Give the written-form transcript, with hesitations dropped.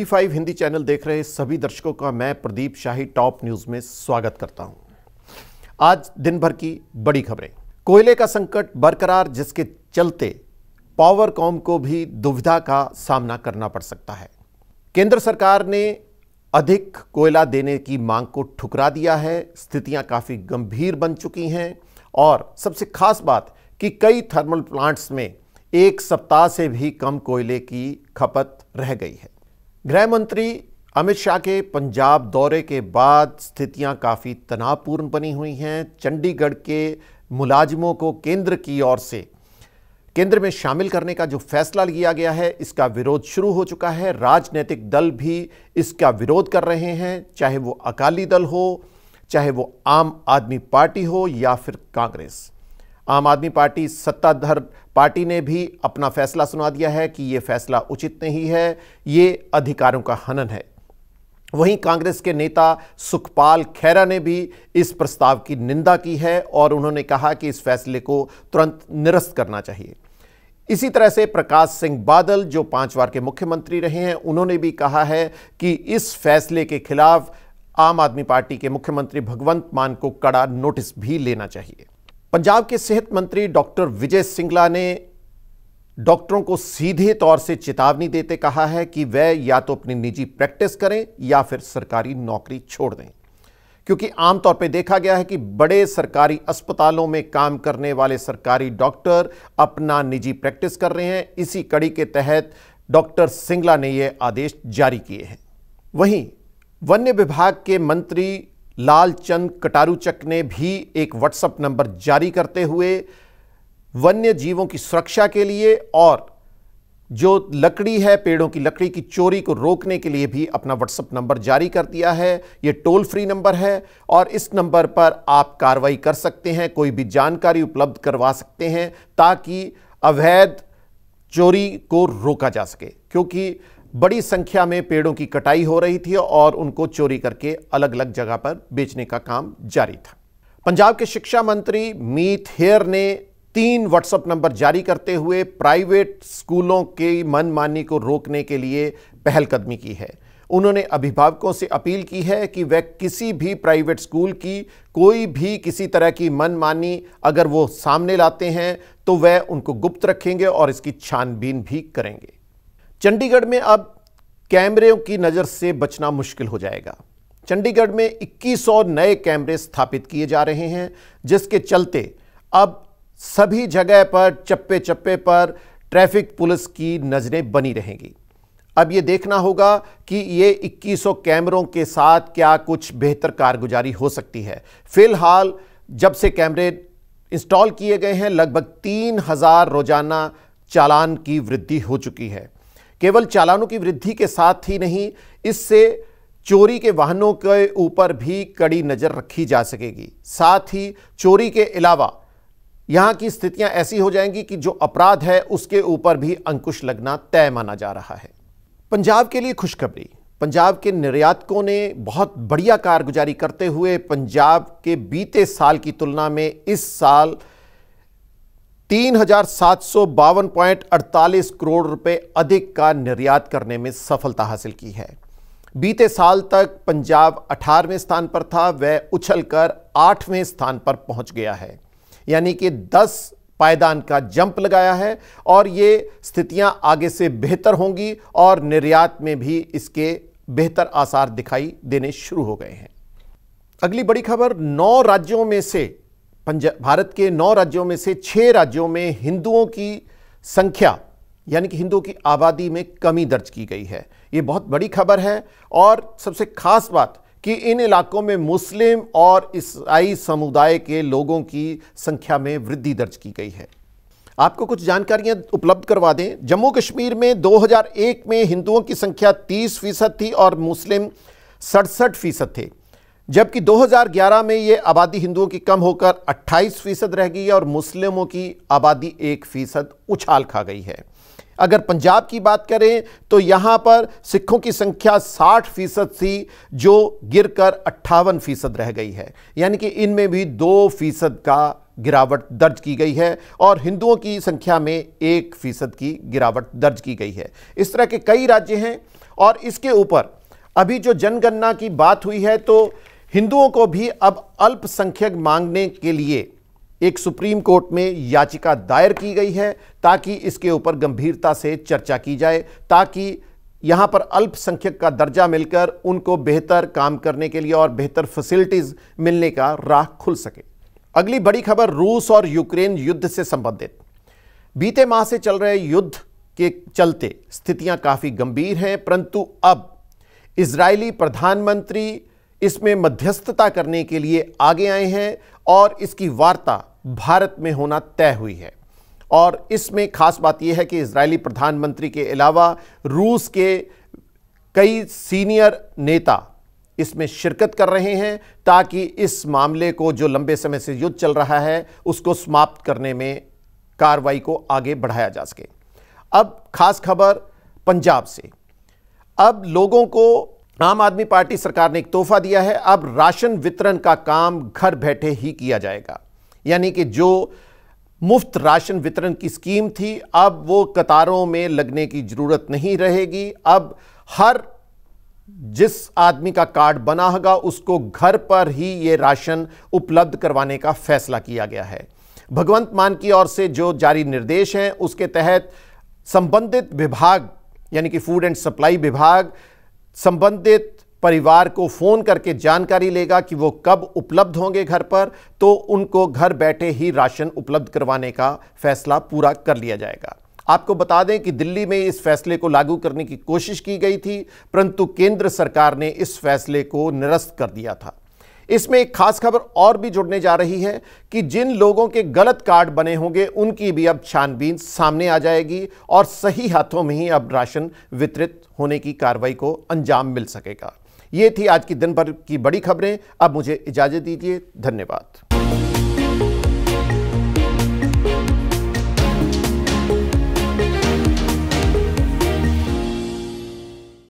टीवी5 Hindi channel देख रहे सभी दर्शकों का मैं प्रदीप शाही टॉप न्यूज में स्वागत करता हूं। आज दिन भर की बड़ी खबरें। कोयले का संकट बरकरार, जिसके चलते पावरकॉम को भी दुविधा का सामना करना पड़ सकता है। केंद्र सरकार ने अधिक कोयला देने की मांग को ठुकरा दिया है। स्थितियां काफी गंभीर बन चुकी हैं और सबसे खास बात कि कई थर्मल प्लांट्स में एक सप्ताह से भी कम कोयले की खपत रह गई है। गृह मंत्री अमित शाह के पंजाब दौरे के बाद स्थितियां काफ़ी तनावपूर्ण बनी हुई हैं। चंडीगढ़ के मुलाजिमों को केंद्र की ओर से केंद्र में शामिल करने का जो फैसला लिया गया है, इसका विरोध शुरू हो चुका है। राजनीतिक दल भी इसका विरोध कर रहे हैं, चाहे वो अकाली दल हो, चाहे वो आम आदमी पार्टी हो या फिर कांग्रेस। आम आदमी पार्टी सत्ताधार पार्टी ने भी अपना फैसला सुना दिया है कि ये फैसला उचित नहीं है, ये अधिकारों का हनन है। वहीं कांग्रेस के नेता सुखपाल खैरा ने भी इस प्रस्ताव की निंदा की है और उन्होंने कहा कि इस फैसले को तुरंत निरस्त करना चाहिए। इसी तरह से प्रकाश सिंह बादल, जो 5 बार के मुख्यमंत्री रहे हैं, उन्होंने भी कहा है कि इस फैसले के खिलाफ आम आदमी पार्टी के मुख्यमंत्री भगवंत मान को कड़ा नोटिस भी लेना चाहिए। पंजाब के सेहत मंत्री डॉक्टर विजय सिंगला ने डॉक्टरों को सीधे तौर से चेतावनी देते कहा है कि वह या तो अपनी निजी प्रैक्टिस करें या फिर सरकारी नौकरी छोड़ दें, क्योंकि आमतौर पर देखा गया है कि बड़े सरकारी अस्पतालों में काम करने वाले सरकारी डॉक्टर अपना निजी प्रैक्टिस कर रहे हैं। इसी कड़ी के तहत डॉक्टर सिंगला ने यह आदेश जारी किए हैं। वहीं वन्य विभाग के मंत्री लालचंद कटारूचक ने भी एक व्हाट्सएप नंबर जारी करते हुए वन्य जीवों की सुरक्षा के लिए और जो लकड़ी है, पेड़ों की लकड़ी की चोरी को रोकने के लिए भी अपना व्हाट्सएप नंबर जारी कर दिया है। यह टोल फ्री नंबर है और इस नंबर पर आप कार्रवाई कर सकते हैं, कोई भी जानकारी उपलब्ध करवा सकते हैं ताकि अवैध चोरी को रोका जा सके, क्योंकि बड़ी संख्या में पेड़ों की कटाई हो रही थी और उनको चोरी करके अलग अलग जगह पर बेचने का काम जारी था। पंजाब के शिक्षा मंत्री मीत हेयर ने 3 व्हाट्सएप नंबर जारी करते हुए प्राइवेट स्कूलों की मनमानी को रोकने के लिए पहलकदमी की है। उन्होंने अभिभावकों से अपील की है कि वह किसी भी प्राइवेट स्कूल की कोई भी किसी तरह की मनमानी अगर वो सामने लाते हैं तो वह उनको गुप्त रखेंगे और इसकी छानबीन भी करेंगे। चंडीगढ़ में अब कैमरों की नज़र से बचना मुश्किल हो जाएगा। चंडीगढ़ में 2100 नए कैमरे स्थापित किए जा रहे हैं, जिसके चलते अब सभी जगह पर चप्पे चप्पे पर ट्रैफिक पुलिस की नज़रें बनी रहेंगी। अब ये देखना होगा कि ये 2100 कैमरों के साथ क्या कुछ बेहतर कारगुजारी हो सकती है। फिलहाल जब से कैमरे इंस्टॉल किए गए हैं, लगभग 3000 रोजाना चालान की वृद्धि हो चुकी है। केवल चालानों की वृद्धि के साथ ही नहीं, इससे चोरी के वाहनों के ऊपर भी कड़ी नज़र रखी जा सकेगी। साथ ही चोरी के अलावा यहां की स्थितियां ऐसी हो जाएंगी कि जो अपराध है उसके ऊपर भी अंकुश लगना तय माना जा रहा है। पंजाब के लिए खुशखबरी। पंजाब के निर्यातकों ने बहुत बढ़िया कारगुजारी करते हुए पंजाब के बीते साल की तुलना में इस साल 3752.48 करोड़ रुपए अधिक का निर्यात करने में सफलता हासिल की है। बीते साल तक पंजाब 18वें स्थान पर था, वह उछलकर 8वें स्थान पर पहुंच गया है, यानी कि 10 पायदान का जंप लगाया है और ये स्थितियां आगे से बेहतर होंगी और निर्यात में भी इसके बेहतर आसार दिखाई देने शुरू हो गए हैं। अगली बड़ी खबर, 9 राज्यों में से भारत के 9 राज्यों में से 6 राज्यों में हिंदुओं की संख्या यानी कि हिंदुओं की आबादी में कमी दर्ज की गई है। यह बहुत बड़ी खबर है और सबसे खास बात कि इन इलाकों में मुस्लिम और ईसाई समुदाय के लोगों की संख्या में वृद्धि दर्ज की गई है। आपको कुछ जानकारियां उपलब्ध करवा दें। जम्मू कश्मीर में 2001 में हिंदुओं की संख्या 30% थी और मुस्लिम 67% थे, जबकि 2011 में ये आबादी हिंदुओं की कम होकर 28% रह गई है और मुस्लिमों की आबादी 1% उछाल खा गई है। अगर पंजाब की बात करें तो यहां पर सिखों की संख्या 60% थी, जो गिरकर 58% रह गई है, यानी कि इनमें भी 2% का गिरावट दर्ज की गई है और हिंदुओं की संख्या में 1% की गिरावट दर्ज की गई है। इस तरह के कई राज्य हैं और इसके ऊपर अभी जो जनगणना की बात हुई है तो हिंदुओं को भी अब अल्पसंख्यक मांगने के लिए एक सुप्रीम कोर्ट में याचिका दायर की गई है ताकि इसके ऊपर गंभीरता से चर्चा की जाए, ताकि यहां पर अल्पसंख्यक का दर्जा मिलकर उनको बेहतर काम करने के लिए और बेहतर फैसिलिटीज मिलने का राह खुल सके। अगली बड़ी खबर रूस और यूक्रेन युद्ध से संबंधित। बीते माह से चल रहे युद्ध के चलते स्थितियां काफी गंभीर हैं, परंतु अब इजरायली प्रधानमंत्री इसमें मध्यस्थता करने के लिए आगे आए हैं और इसकी वार्ता भारत में होना तय हुई है। और इसमें खास बात यह है कि इजरायली प्रधानमंत्री के अलावा रूस के कई सीनियर नेता इसमें शिरकत कर रहे हैं ताकि इस मामले को, जो लंबे समय से युद्ध चल रहा है, उसको समाप्त करने में कार्रवाई को आगे बढ़ाया जा सके। अब खास खबर पंजाब से। अब लोगों को आम आदमी पार्टी सरकार ने एक तोहफा दिया है। अब राशन वितरण का काम घर बैठे ही किया जाएगा, यानी कि जो मुफ्त राशन वितरण की स्कीम थी, अब वो कतारों में लगने की जरूरत नहीं रहेगी। अब हर जिस आदमी का कार्ड बना होगा उसको घर पर ही ये राशन उपलब्ध करवाने का फैसला किया गया है। भगवंत मान की ओर से जो जारी निर्देश हैं उसके तहत संबंधित विभाग यानी कि फूड एंड सप्लाई विभाग संबंधित परिवार को फोन करके जानकारी लेगा कि वो कब उपलब्ध होंगे घर पर, तो उनको घर बैठे ही राशन उपलब्ध करवाने का फैसला पूरा कर लिया जाएगा। आपको बता दें कि दिल्ली में इस फैसले को लागू करने की कोशिश की गई थी, परंतु केंद्र सरकार ने इस फैसले को निरस्त कर दिया था। इसमें एक खास खबर और भी जुड़ने जा रही है कि जिन लोगों के गलत कार्ड बने होंगे उनकी भी अब छानबीन सामने आ जाएगी और सही हाथों में ही अब राशन वितरित होने की कार्रवाई को अंजाम मिल सकेगा। ये थी आज की दिन भर की बड़ी खबरें। अब मुझे इजाजत दीजिए। धन्यवाद।